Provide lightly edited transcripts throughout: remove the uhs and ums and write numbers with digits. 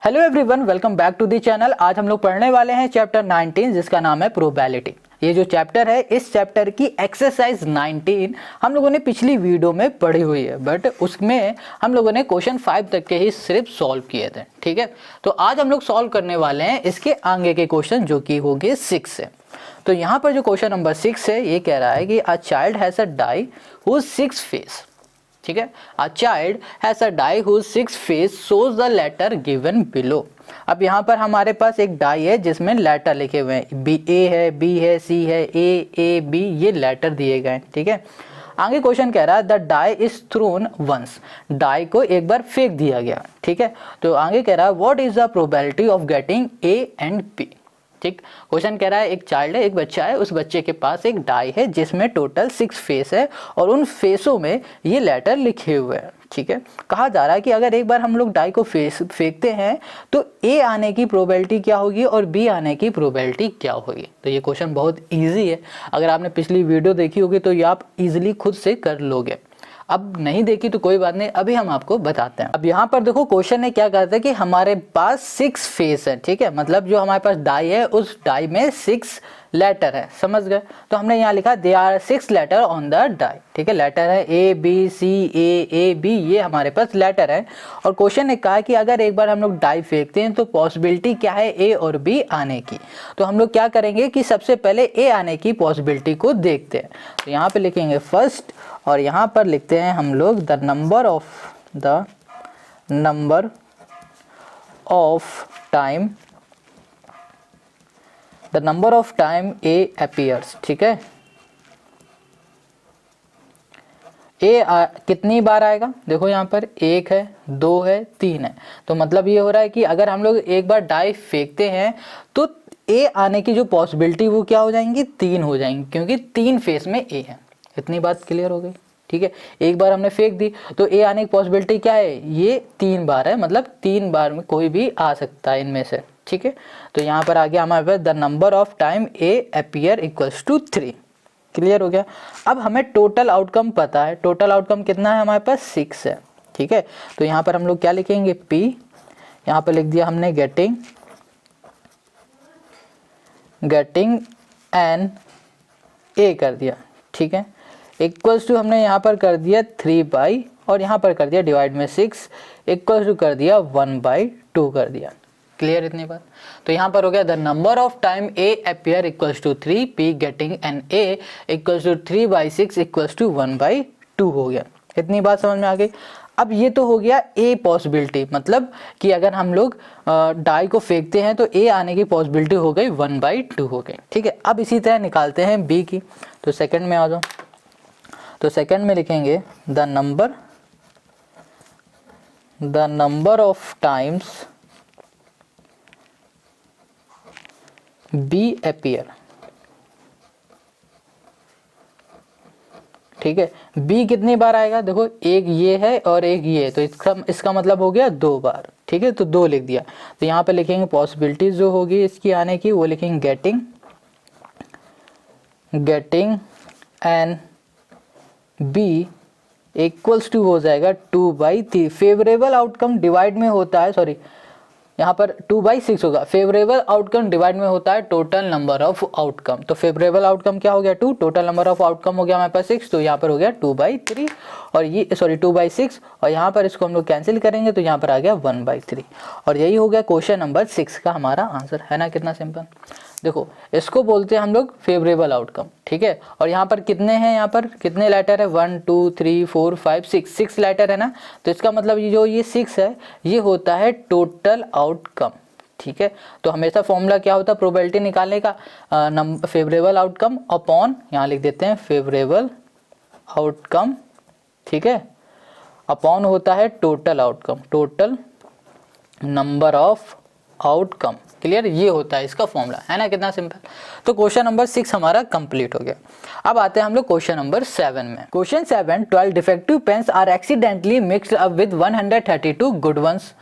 Hello everyone, welcome back to the channel. आज हम लोग पढ़ने वाले हैं चैप्टर 19 जिसका नाम है प्रोबेबिलिटी। ये जो चैप्टर है, इस चैप्टर की एक्सरसाइज 19 हम लोगों ने पिछली वीडियो में पढ़ी हुई है, बट उसमें हम लोगों ने क्वेश्चन 5 तक के ही सिर्फ सॉल्व किए थे। ठीक है, तो आज हम लोग सॉल्व करने वाले हैं इसके आगे के क्वेश्चन जो कि होंगे 6 से। तो यहाँ पर जो क्वेश्चन नंबर 6 है, ये कह रहा है कि a child has a die whose 6 face. ठीक है, a child has a die whose 6 face shows the letter given below. अब यहाँ पर हमारे पास एक डाई है जिसमें लेटर लिखे हुए हैं, बी ए है, बी है, सी है, ए बी, ये लेटर दिए गए हैं। ठीक है, आगे क्वेश्चन कह रहा है the die is thrown once, die को एक बार फेंक दिया गया। ठीक है, तो आगे कह रहा है what is the probability of getting A and B. ठीक, क्वेश्चन कह रहा है एक चाइल्ड है, एक बच्चा है, उस बच्चे के पास एक डाई है जिसमें टोटल 6 फेस है और उन फेसों में ये लेटर लिखे हुए हैं। ठीक है, कहा जा रहा है कि अगर एक बार हम लोग डाई को फेंकते हैं तो ए आने की प्रोबेबिलिटी क्या होगी और बी आने की प्रोबेबिलिटी क्या होगी। तो ये क्वेश्चन बहुत ईजी है, अगर आपने पिछली वीडियो देखी होगी तो ये आप इजीली खुद से कर लोगे। अब नहीं देखी तो कोई बात नहीं, अभी हम आपको बताते हैं। अब यहाँ पर देखो क्वेश्चन ने क्या कहा था कि हमारे पास 6 फेस है। ठीक है, मतलब जो हमारे पास डाई है उस डाई में 6 लेटर है, समझ गए। तो हमने यहाँ लिखा they are 6 letter on the die. ठीक है, लेटर है A B C, A B, ये हमारे पास लेटर है। और क्वेश्चन ने कहा कि अगर एक बार हम लोग डाई फेंकते हैं तो पॉसिबिलिटी क्या है ए और बी आने की। तो हम लोग क्या करेंगे कि सबसे पहले ए आने की पॉसिबिलिटी को देखते हैं। तो यहाँ पे लिखेंगे फर्स्ट और यहाँ पर लिखते हैं हम लोग the number of time A appears. ठीक है, ए कितनी बार आएगा, देखो यहाँ पर 1 है, 2 है, 3 है। तो मतलब ये हो रहा है कि अगर हम लोग एक बार डाई फेंकते हैं तो ए आने की जो पॉसिबिलिटी वो क्या हो जाएंगी, 3 हो जाएंगी, क्योंकि 3 फेस में ए है। इतनी बात क्लियर हो गई। ठीक है, एक बार हमने फेंक दी तो ए आने की पॉसिबिलिटी क्या है, ये 3 बार है, मतलब 3 बार में कोई भी आ सकता है इनमें से। ठीक है, तो यहाँ पर आ गया हमारे पास the number of time A appear equals to 3। Clear हो गया। अब हमें टोटल आउटकम पता है, टोटल आउटकम कितना है हमारे पास, 6 है। ठीक है, तो यहाँ पर हम लोग क्या लिखेंगे, पी, यहाँ पर लिख दिया हमने गेटिंग एन ए कर दिया। ठीक है, इक्वल्स टू हमने यहाँ पर कर दिया 3 और यहाँ पर कर दिया डिवाइड में 6, इक्वल्स टू कर दिया 1/2 कर दिया। क्लियर इतनी बात। तो यहाँ पर हो गया the number of time A appear equals to 3, P getting an A equals to 3/6 equals to 1/2 हो गया। इतनी बात समझ में आ गई। अब ये तो हो गया ए पॉसिबिलिटी, मतलब कि अगर हम लोग डाई को फेंकते हैं तो ए आने की पॉसिबिलिटी हो गई 1/2 हो गई। ठीक है, अब इसी तरह निकालते हैं बी की। तो सेकंड में आ जाओ, तो सेकंड में लिखेंगे the number of times B appear. ठीक है, बी कितनी बार आएगा, देखो एक ये है और एक ये है, तो इसका मतलब हो गया 2 बार। ठीक है, तो 2 लिख दिया। तो यहाँ पे लिखेंगे पॉसिबिलिटीज जो होगी इसकी आने की, वो लिखेंगे getting an B equals to हो जाएगा 2/3। फेवरेबल आउटकम डिवाइड में होता है, सॉरी यहाँ पर 2/6 होगा। फेवरेबल आउटकम डिवाइड में होता है टोटल नंबर ऑफ आउटकम। तो फेवरेबल आउटकम क्या हो गया 2, टोटल नंबर ऑफ आउटकम हो गया हमारे पास 6, तो यहाँ पर हो गया 2/3 और ये 2/6 और यहाँ पर इसको हम लोग कैंसिल करेंगे तो यहाँ पर आ गया 1/3। और यही हो गया क्वेश्चन नंबर 6 का हमारा आंसर, है ना। कितना सिंपल। देखो इसको बोलते हैं हम लोग फेवरेबल आउटकम। ठीक है, और यहाँ पर कितने हैं, यहाँ पर कितने लेटर है, 1 2 3 4 5 6 लेटर है ना। तो इसका मतलब ये 6 है, ये होता है टोटल आउटकम। ठीक है, तो हमेशा फॉर्मूला क्या होता है प्रोबेबिलिटी निकालने का, फेवरेबल आउटकम अपॉन, यहाँ लिख देते हैं फेवरेबल आउटकम। ठीक है, अपॉन होता है total outcome, total number of outcome. Clear, ये होता है इसका फॉर्मूला, है ना। कितना सिंपल। तो क्वेश्चन नंबर 6 हमारा कंप्लीट हो गया। अब आते हैं हम लोग क्वेश्चन नंबर 7 में। Question 7, 12 defective pens are accidentally mixed up with 132 good ones.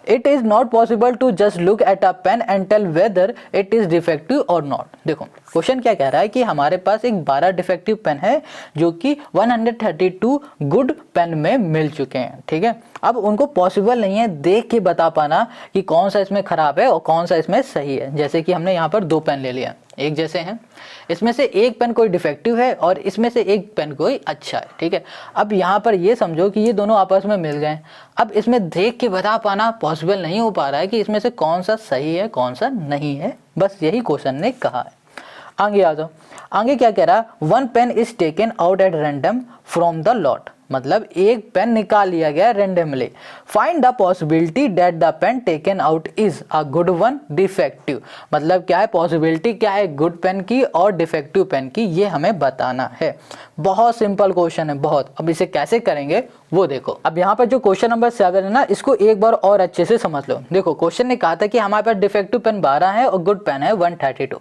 It is not possible to just look at a pen and tell whether it is defective और नॉट। देखो क्वेश्चन क्या कह रहा है कि हमारे पास एक 12 डिफेक्टिव पेन है जो कि 132 गुड पेन में मिल चुके हैं। ठीक है, अब उनको पॉसिबल नहीं है देख के बता पाना कि कौन सा इसमें खराब है और कौन सा इसमें सही है। जैसे कि हमने यहाँ पर 2 पेन ले लिया, एक जैसे हैं, इसमें से एक पेन कोई डिफेक्टिव है और इसमें से एक पेन कोई अच्छा है, ठीक है। अब यहाँ पर ये समझो कि ये दोनों आपस में मिल गए। अब इसमें देख के बता पाना पॉसिबल नहीं हो पा रहा है कि इसमें से कौन सा सही है कौन सा नहीं है, बस यही क्वेश्चन ने कहा है। आगे आ जाओ, आगे क्या कह रहा है, 1 pen is taken out at random from the lot, मतलब एक पेन निकाल लिया गया randomly. Find the possibility that the pen taken out is a good one defective, मतलब क्या है पॉसिबिलिटी क्या है गुड पेन की और डिफेक्टिव पेन की, ये हमें बताना है। बहुत सिंपल क्वेश्चन है बहुत। अब इसे कैसे करेंगे वो देखो। अब यहाँ पर जो क्वेश्चन नंबर 7 है ना, इसको एक बार और अच्छे से समझ लो। देखो क्वेश्चन ने कहा था कि हमारे पास डिफेक्टिव पेन 12 है और गुड पेन है 132,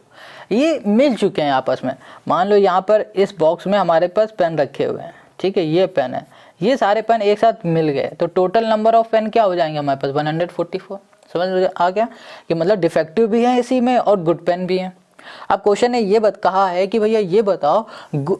ये मिल चुके हैं आपस में। मान लो यहाँ पर इस बॉक्स में हमारे पास पेन रखे हुए हैं, ठीक है, ये पेन है, ये सारे पेन एक साथ मिल गए तो टोटल नंबर ऑफ पेन क्या हो जाएंगे हमारे पास 144। समझ आ गया कि मतलब डिफेक्टिव भी है इसी में और गुड पेन भी है। अब क्वेश्चन ने ये कहा है कि भैया ये बताओ,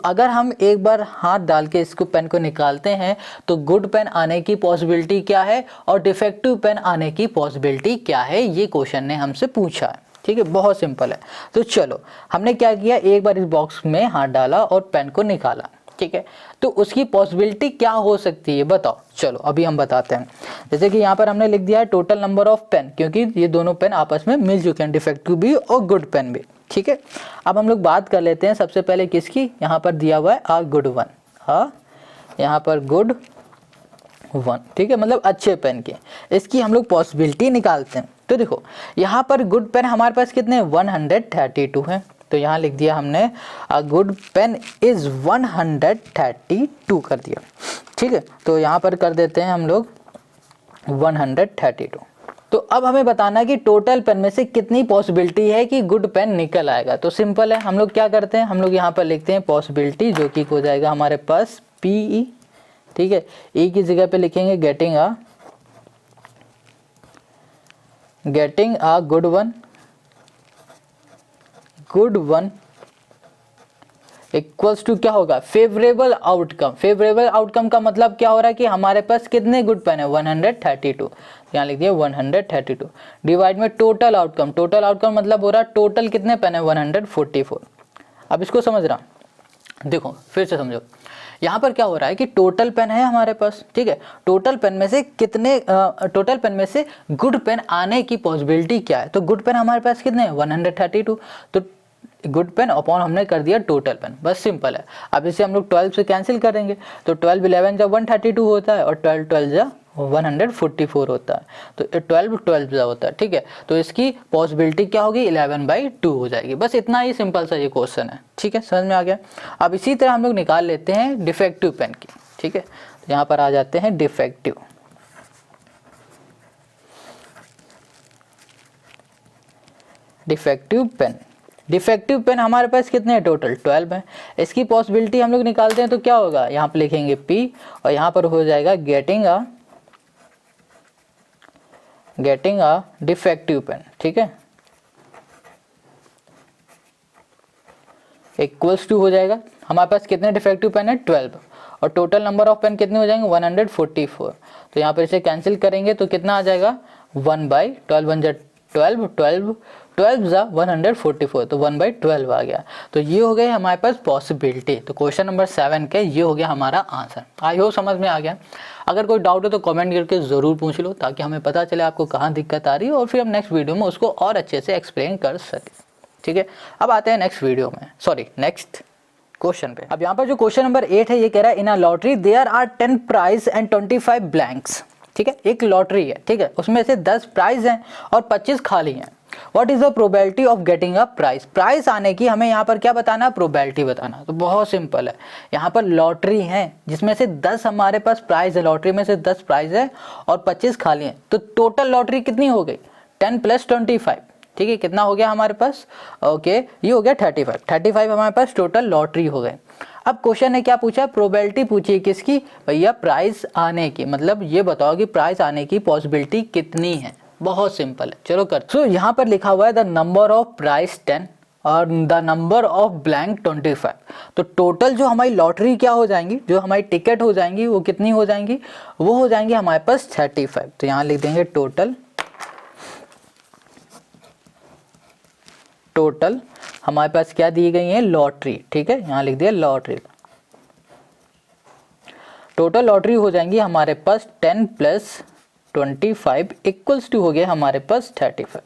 अगर हम एक बार हाथ डाल के इसको पेन को निकालते हैं तो गुड पेन आने की पॉसिबिलिटी क्या है और डिफेक्टिव पेन आने की पॉसिबिलिटी क्या है, ये क्वेश्चन ने हमसे पूछा है। ठीक है, बहुत सिंपल है। तो चलो हमने क्या किया, एक बार इस बॉक्स में हाथ डाला और पेन को निकाला, ठीक है, तो उसकी पॉसिबिलिटी क्या हो सकती है बताओ। चलो अभी हम बताते हैं। जैसे कि यहाँ पर हमने लिख दिया है टोटल नंबर ऑफ पेन, क्योंकि ये दोनों पेन आपस में मिल चुके हैं, डिफेक्टिव भी और गुड पेन भी, ठीक है। अब हम लोग बात कर लेते हैं सबसे पहले किसकी, यहाँ पर दिया हुआ है आ गुड वन, हाँ यहाँ पर गुड वन, ठीक है, मतलब अच्छे पेन की, इसकी हम लोग पॉसिबिलिटी निकालते हैं। तो देखो यहाँ पर गुड पेन हमारे पास कितने 132 है, तो यहाँ लिख दिया हमने अ गुड पेन इज 132 कर दिया, ठीक है। तो यहाँ पर कर देते हैं हम लोग 132। तो अब हमें बताना है कि टोटल पेन में से कितनी पॉसिबिलिटी है कि गुड पेन निकल आएगा। तो सिंपल है, हम लोग क्या करते हैं, हम लोग यहाँ पर लिखते हैं पॉसिबिलिटी, जो कि हो जाएगा हमारे पास PE, ठीक है, E की जगह पे लिखेंगे getting a good one equals to क्या होगा फेवरेबल आउटकम। फेवरेबल आउटकम का मतलब क्या हो रहा है कि हमारे पास कितने गुड पेन है 132, यहाँ लिख दिया 132 डिवाइड में टोटल आउटकम। टोटल आउटकम मतलब हो रहा है टोटल कितने पेन है 144। अब इसको समझ रहा, देखो फिर से समझो, यहाँ पर क्या हो रहा है कि टोटल पेन है हमारे पास, ठीक है, टोटल पेन में से कितने टोटल पेन में से गुड पेन आने की पॉसिबिलिटी क्या है। तो गुड पेन हमारे पास कितने हैं 132, तो गुड पेन अपॉन हमने कर दिया टोटल पेन, बस सिंपल है। अब इसे हम लोग 12 से कैंसिल करेंगे तो 12 11 जब 132 होता है और 12 12 जब 144 होता है, तो 12 12 जा होता है, ठीक है। तो इसकी पॉसिबिलिटी क्या होगी 11/2 हो जाएगी। बस इतना ही सिंपल सा ये क्वेश्चन है, ठीक है, समझ में आ गया। अब इसी तरह हम लोग निकाल लेते हैं डिफेक्टिव पेन की, ठीक है। तो यहाँ पर आ जाते हैं डिफेक्टिव पेन। डिफेक्टिव पेन हमारे पास कितने हैं टोटल 12 है। इसकी पॉसिबिलिटी हम लोग निकालते हैं तो क्या होगा, यहाँ पर लिखेंगे P और यहाँ पर हो जाएगा गेटिंग अ डिफेक्टिव पेन, ठीक है, इक्वल्स टू हो जाएगा हमारे पास कितने डिफेक्टिव पेन है 12 और टोटल नंबर ऑफ पेन कितने हो जाएंगे 144। तो यहाँ पर इसे कैंसिल करेंगे तो कितना आ जाएगा 1/12 12 जा 144, तो 1/12 आ गया। तो ये हो गए हमारे पास पॉसिबिलिटी। तो क्वेश्चन नंबर 7 के ये हो गया हमारा आंसर। आई होप समझ में आ गया। अगर कोई डाउट हो तो कमेंट करके ज़रूर पूछ लो, ताकि हमें पता चले आपको कहाँ दिक्कत आ रही है और फिर हम नेक्स्ट वीडियो में उसको और अच्छे से एक्सप्लेन कर सकें, ठीक है। अब आते हैं नेक्स्ट वीडियो में, नेक्स्ट क्वेश्चन पे। अब यहाँ पर जो क्वेश्चन नंबर 8 है ये कह रहा है in a lottery there are 10 prize and 25 blanks, ठीक है। एक लॉटरी है, ठीक है, उसमें से 10 प्राइज हैं और 25 खाली हैं। What is the probability of getting a prize. Prize आने की हमें यहाँ पर क्या बताना, प्रोबेबिलिटी बताना। तो बहुत सिंपल है, यहाँ पर लॉटरी है जिसमें से 10 हमारे पास प्राइज है, लॉटरी में से 10 प्राइज है और 25 खाली हैं। तो टोटल लॉटरी कितनी हो गई 10 + 25, ठीक है, कितना हो गया हमारे पास, ओके ये हो गया 35 हमारे पास टोटल लॉटरी हो गए। अब क्वेश्चन ने क्या पूछा, प्रोबेबिलिटी पूछी है किसकी भैया, प्राइस आने की। मतलब ये बताओ कि प्राइस आने की पॉसिबिलिटी कितनी है। बहुत सिंपल है, चलो कर। सो यहाँ पर लिखा हुआ है द नंबर ऑफ प्राइस 10 और द नंबर ऑफ ब्लैंक 25। तो टोटल जो हमारी लॉटरी क्या हो जाएंगी, जो हमारी टिकट हो जाएंगी वो कितनी हो जाएंगी, वो हो जाएंगी हमारे पास 35। तो यहाँ लिख देंगे टोटल हमारे पास क्या दी गई है, लॉटरी। ठीक है, यहाँ लिख दिया लॉटरी। टोटल लॉटरी हो जाएंगी हमारे पास 10 + 25 इक्वल्स टू हो गया हमारे पास 35।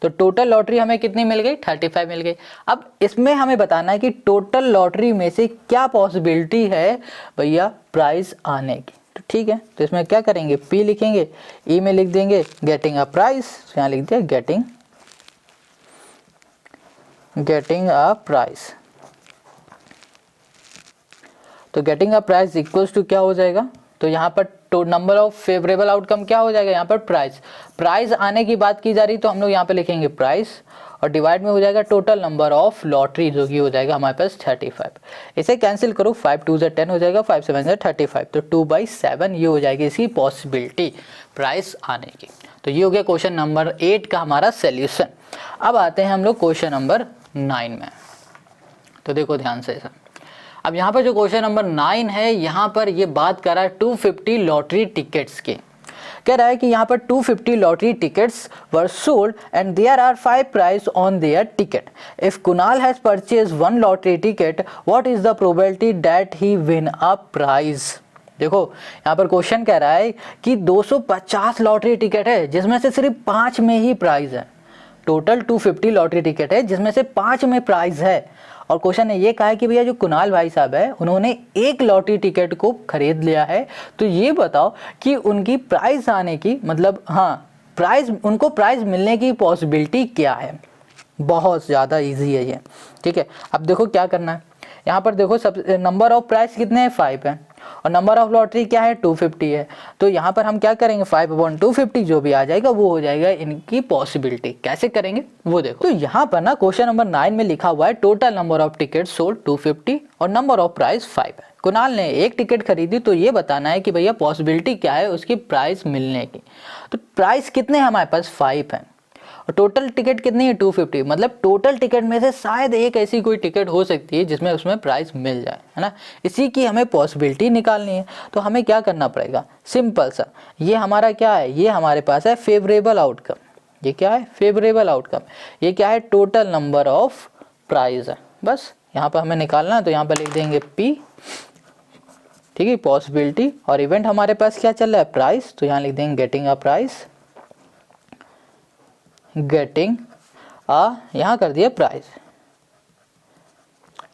तो टोटल लॉटरी हमें कितनी मिल गई, 35 मिल गई। अब इसमें हमें बताना है कि टोटल लॉटरी में से क्या पॉसिबिलिटी है भैया प्राइस आने की। तो ठीक है, तो इसमें क्या करेंगे, पी लिखेंगे, ई में लिख देंगे गेटिंग अ प्राइस, यहाँ लिख दिया गेटिंग अ प्राइस। तो getting a prize equals to क्या हो जाएगा, तो यहाँ पर तो नंबर ऑफ फेवरेबल आउटकम क्या हो जाएगा, यहाँ पर प्राइस आने की बात की जा रही, तो हम लोग यहाँ पे लिखेंगे प्राइस और डिवाइड में हो जाएगा टोटल नंबर ऑफ लॉटरी, जो कि हो जाएगा हमारे पास 35। इसे कैंसिल करो, 5 2 = 10 हो जाएगा, 5 7 = 35। तो 2/7 ये हो जाएगी इसकी पॉसिबिलिटी प्राइस आने की। तो ये हो गया क्वेश्चन नंबर 8 का हमारा सोल्यूशन। अब आते हैं हम लोग क्वेश्चन नंबर 9 में। तो देखो ध्यान से ऐसा, अब यहाँ पर जो क्वेश्चन नंबर 9 है, यहाँ पर ये बात कर रहा है 250 लॉटरी टिकट्स की। कह रहा है कि यहाँ पर 250 lottery tickets were sold and there are 5 prize on their ticket. If Kunal has purchase 1 lottery ticket, what is the probability that he win a prize. देखो यहाँ पर क्वेश्चन कह रहा है कि 250 लॉटरी टिकट है जिसमें से सिर्फ 5 में ही प्राइज है। टोटल 250 लॉटरी टिकट है जिसमें से 5 में प्राइज है। और क्वेश्चन ने ये कहा है कि भैया जो कुणाल भाई साहब है उन्होंने एक लॉटरी टिकट को खरीद लिया है, तो ये बताओ कि उनकी प्राइस आने की मतलब प्राइस, उनको प्राइस मिलने की पॉसिबिलिटी क्या है। बहुत ज़्यादा इजी है ये। ठीक है, अब देखो क्या करना है, यहाँ पर देखो सब नंबर ऑफ प्राइस कितने हैं, 5 है और नंबर ऑफ लॉटरी क्या है, 250 है। तो यहाँ पर हम क्या करेंगे, 5/250 जो भी आ जाएगा वो हो जाएगा इनकी पॉसिबिलिटी। कैसे करेंगे वो देखो। तो यहाँ पर ना क्वेश्चन नंबर 9 में लिखा हुआ है total number of ticket sold 250 और नंबर ऑफ प्राइस 5 है। कुणाल ने एक टिकट खरीदी, तो ये बताना है कि भैया पॉसिबिलिटी क्या है उसकी प्राइस मिलने की। तो प्राइस कितने हैं हमारे पास, 5 है और टोटल टिकट कितनी है, 250। मतलब टोटल टिकट में से शायद एक ऐसी कोई टिकट हो सकती है जिसमें उसमें प्राइस मिल जाए, है ना। इसी की हमें पॉसिबिलिटी निकालनी है। तो हमें क्या करना पड़ेगा, सिंपल सा, ये हमारा क्या है, ये हमारे पास है फेवरेबल आउटकम। ये क्या है, फेवरेबल आउटकम। ये क्या है, टोटल नंबर ऑफ प्राइस है। बस यहाँ पर हमें निकालना है, तो यहाँ पर लिख देंगे P। ठीक है, पॉसिबिलिटी और इवेंट हमारे पास क्या चल रहा है, प्राइस। तो यहाँ लिख देंगे गेटिंग अ प्राइस, गेटिंग यहाँ कर दिया प्राइस।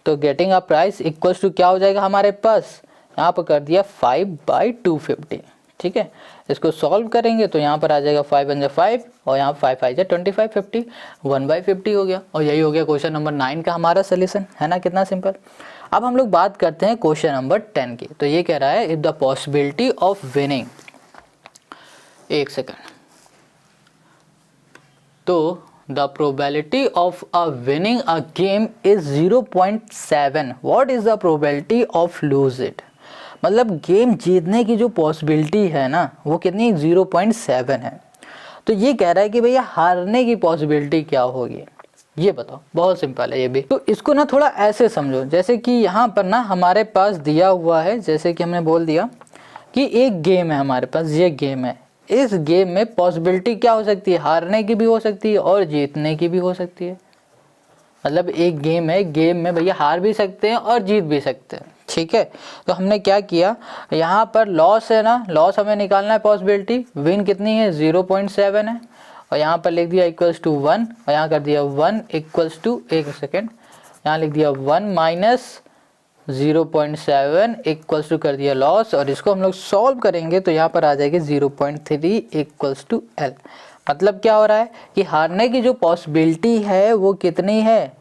तो getting a prize equals to क्या हो जाएगा हमारे पास, यहाँ पर कर दिया 5/250। ठीक है, इसको सॉल्व करेंगे तो यहाँ पर आ जाएगा 5 × 5 और यहाँ 5 5 25 50, 1/50 हो गया। और यही हो गया क्वेश्चन नंबर 9 का हमारा सोल्यूशन, है ना, कितना सिंपल। अब हम लोग बात करते हैं क्वेश्चन नंबर 10 की। तो ये कह रहा है if the possibility of winning, एक सेकेंड, तो the probability of a winning a game is 0.7, what is the probability of lose it. मतलब गेम जीतने की जो पॉसिबिलिटी है ना वो कितनी, 0.7 है। तो ये कह रहा है कि भैया हारने की पॉसिबिलिटी क्या होगी, ये बताओ। बहुत सिंपल है ये भी। तो इसको ना थोड़ा ऐसे समझो, जैसे कि यहाँ पर ना हमारे पास दिया हुआ है, जैसे कि हमने बोल दिया कि एक गेम है हमारे पास, ये गेम है। इस गेम में पॉसिबिलिटी क्या हो सकती है, हारने की भी हो सकती है और जीतने की भी हो सकती है। मतलब एक गेम है, गेम में भैया हार भी सकते हैं और जीत भी सकते हैं। ठीक है, तो हमने क्या किया, यहाँ पर लॉस है ना, लॉस हमें निकालना है पॉसिबिलिटी। विन कितनी है, 0.7 है और यहाँ पर लिख दिया इक्वल्स टू 1 और यहाँ कर दिया 1 इक्वल्स टू, एक सेकेंड, यहाँ लिख दिया 1 - 0.7 इक्वल्स टू कर दिया लॉस। और इसको हम लोग सॉल्व करेंगे तो यहाँ पर आ जाएगी 0.3 इक्वल्स टू L। मतलब क्या हो रहा है कि हारने की जो पॉसिबिलिटी है वो कितनी है,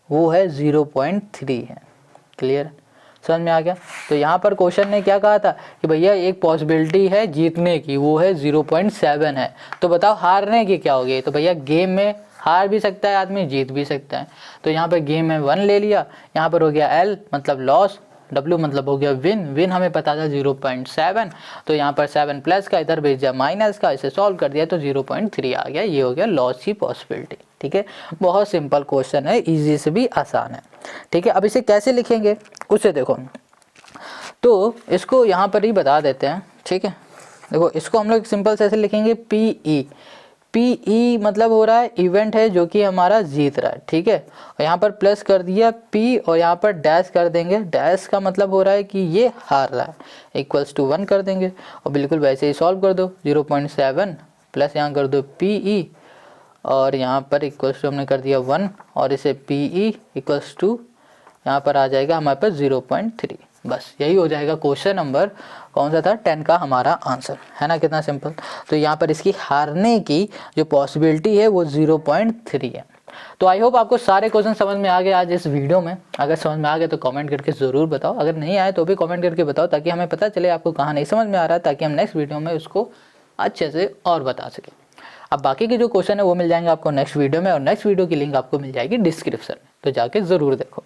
वो है 0.3 है। क्लियर, समझ में आ गया। तो यहाँ पर क्वेश्चन ने क्या कहा था कि भैया एक पॉसिबिलिटी है जीतने की, वो है 0.7 है। तो बताओ हारने की क्या होगी। तो भैया गेम में हार भी सकता है आदमी, जीत भी सकता है। तो यहाँ पर गेम में 1 ले लिया, यहाँ पर हो गया L मतलब लॉस, W मतलब हो गया विन। विन हमें पता था 0.7, तो यहाँ पर 7 प्लस का इधर भेज दिया माइनस का, इसे सॉल्व कर दिया तो 0.3 आ गया। ये हो गया लॉस की पॉसिबिलिटी। ठीक है, बहुत सिंपल क्वेश्चन है, इजी से भी आसान है। ठीक है, अब इसे कैसे लिखेंगे उसे देखो, तो इसको यहाँ पर ही बता देते हैं। ठीक है, देखो इसको हम लोग सिंपल से ऐसे लिखेंगे पी ई मतलब हो रहा है इवेंट है जो कि हमारा जीत रहा है। ठीक है, और यहाँ पर प्लस कर दिया पी और यहाँ पर डैश कर देंगे, डैश का मतलब हो रहा है कि ये हार रहा है, इक्वल्स टू 1 कर देंगे और बिल्कुल वैसे ही सॉल्व कर दो। 0.7 प्लस यहाँ कर दो पी ई और यहाँ पर इक्वल्स टू हमने कर दिया 1 और इसे पी ई इक्वल्स टू यहाँ पर आ जाएगा हमारे पास 0.3। बस यही हो जाएगा क्वेश्चन नंबर कौन सा था 10 का हमारा आंसर, है ना, कितना सिंपल। तो यहाँ पर इसकी हारने की जो पॉसिबिलिटी है वो 0.3 है। तो आई होप आपको सारे क्वेश्चन समझ में आ गए आज इस वीडियो में। अगर समझ में आ गए तो कमेंट करके ज़रूर बताओ, अगर नहीं आए तो भी कमेंट करके बताओ ताकि हमें पता चले आपको कहाँ नहीं समझ में आ रहा है, ताकि हम नेक्स्ट वीडियो में उसको अच्छे से और बता सकें। अब बाकी के जो क्वेश्चन है वो मिल जाएंगे आपको नेक्स्ट वीडियो में, और नेक्स्ट वीडियो की लिंक आपको मिल जाएगी डिस्क्रिप्शन में, तो जाके ज़रूर देखो।